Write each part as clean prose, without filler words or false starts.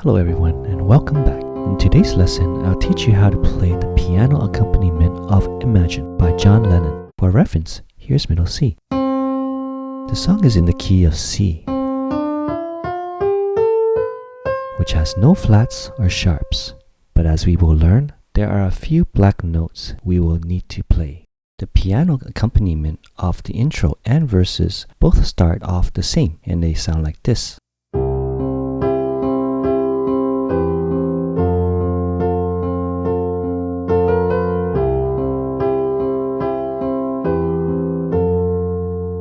Hello everyone and welcome back. In today's lesson, I'll teach you how to play the piano accompaniment of Imagine by John Lennon. For reference, here's middle C. The song is in the key of C, which has no flats or sharps. But as we will learn, there are a few black notes we will need to play. The piano accompaniment of the intro and verses both start off the same and they sound like this.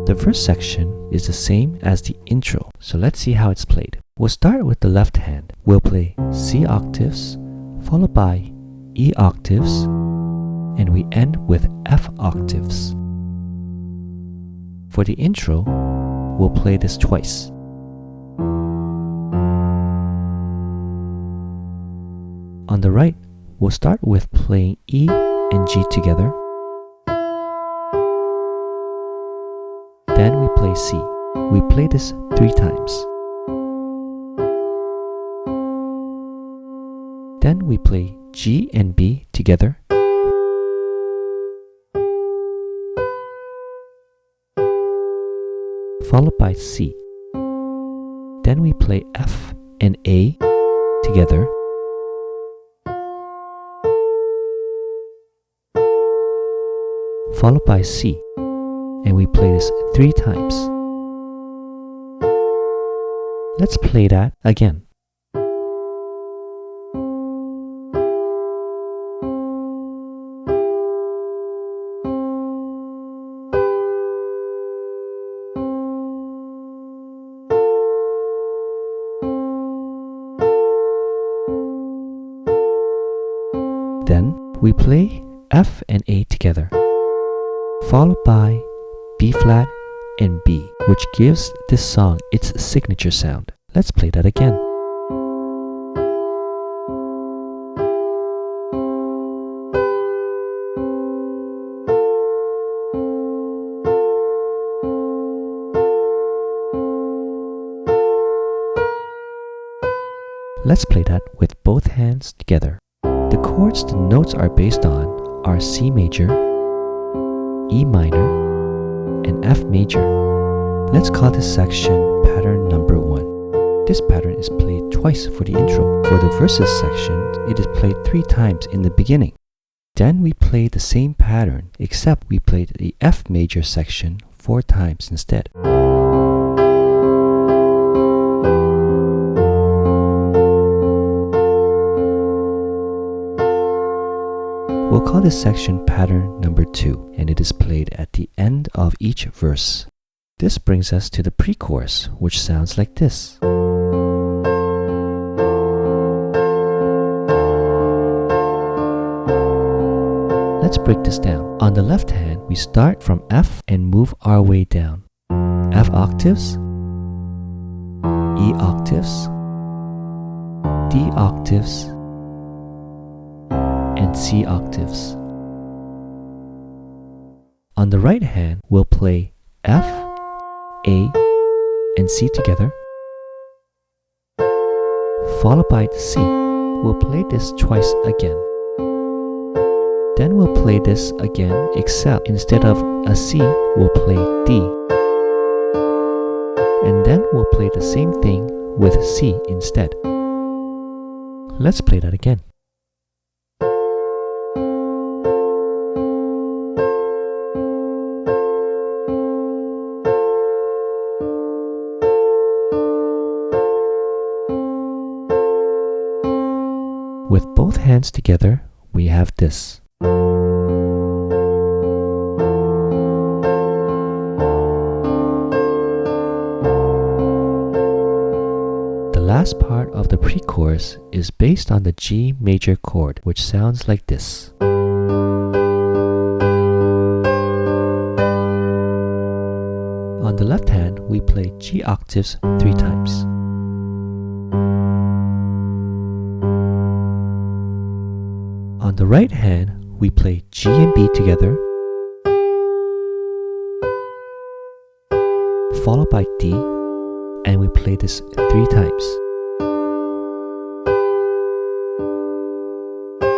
The first section is the same as the intro, so let's see how it's played. We'll start with the left hand. We'll play C octaves, followed by E octaves, and we end with F octaves. For the intro, we'll play this twice. On the right, we'll start with playing E and G together. Then we play C. We play this 3 times. Then we play G and B together. Followed by C. Then we play F and A together. Followed by C. And we play this 3 times. Let's play that again. Then we play F and A together, followed by B flat and B, which gives this song its signature sound. Let's play that again. Let's play that with both hands together. The chords the notes are based on are C major, E minor, and F major. Let's call this section pattern number 1. This pattern is played twice for the intro. For the verses section, it is played 3 times in the beginning. Then we play the same pattern, except we played the F major section 4 times instead. We'll call this section pattern number 2, and it is played at the end of each verse. This brings us to the pre-chorus, which sounds like this. Let's break this down. On the left hand, we start from F and move our way down. F octaves, E octaves, D octaves, and C octaves. On the right hand, we'll play F, A, and C together, followed by C. We'll play this twice again. Then we'll play this again, except instead of a C, we'll play D. And then we'll play the same thing with C instead. Let's play that again. With both hands together, we have this. The last part of the pre-chorus is based on the G major chord, which sounds like this. On the left hand, we play G octaves 3 times. On the right hand, we play G and B together, followed by D, and we play this 3 times.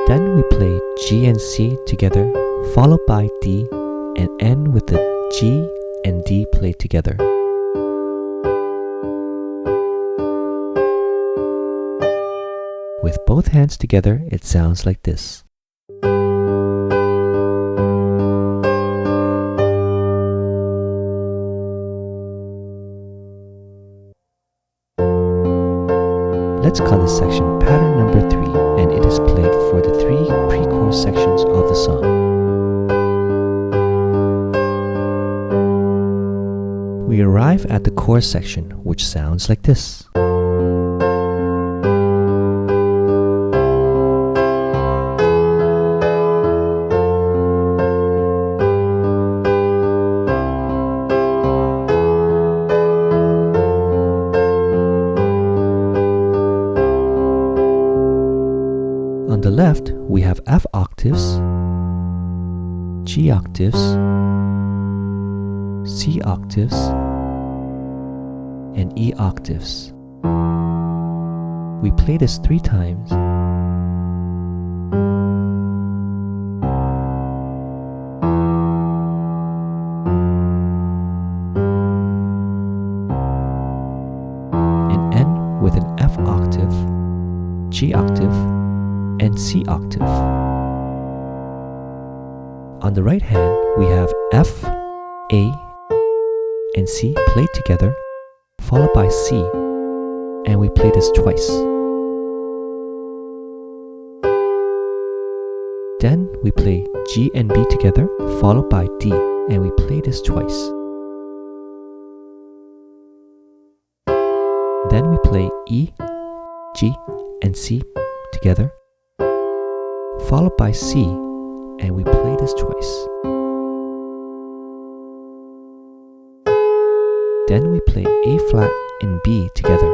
Then we play G and C together, followed by D, and end with the G and D played together. With both hands together, it sounds like this. Let's call this section pattern number 3, and it is played for the 3 pre-chorus sections of the song. We arrive at the chorus section, which sounds like this. On the left, we have F octaves, G octaves, C octaves, and E octaves. We play this 3 times. And end with an F octave, G octave, and C octave. On the right hand, we have F, A, and C played together, followed by C, and we play this twice. Then we play G and B together, followed by D, and we play this twice. Then we play E, G, and C together, followed by C, and we play this twice. Then we play A flat and B together,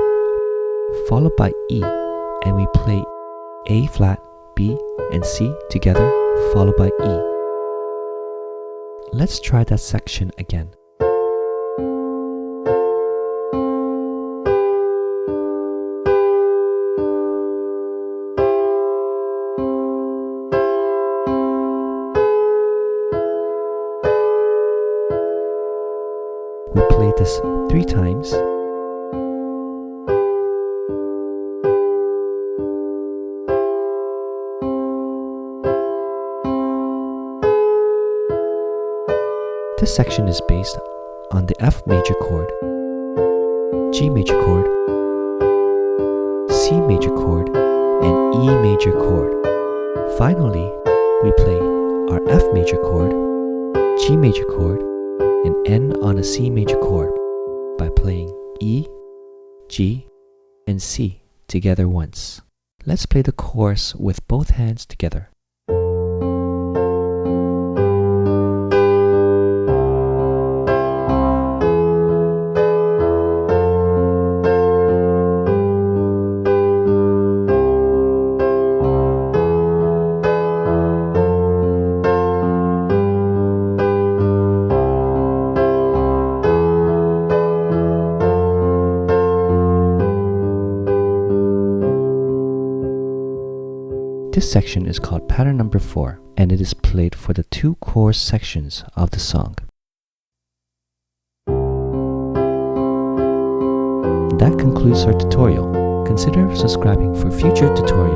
followed by E, and we play A flat, B, and C together, followed by E. Let's try that section again. We play this 3 times. This section is based on the F major chord, G major chord, C major chord, and E major chord. Finally, we play our F major chord, G major chord, and end on a C major chord by playing E, G, and C together once. Let's play the chorus with both hands together. This section is called pattern number 4, and it is played for the 2 chorus sections of the song. That concludes our tutorial. Consider subscribing for future tutorials.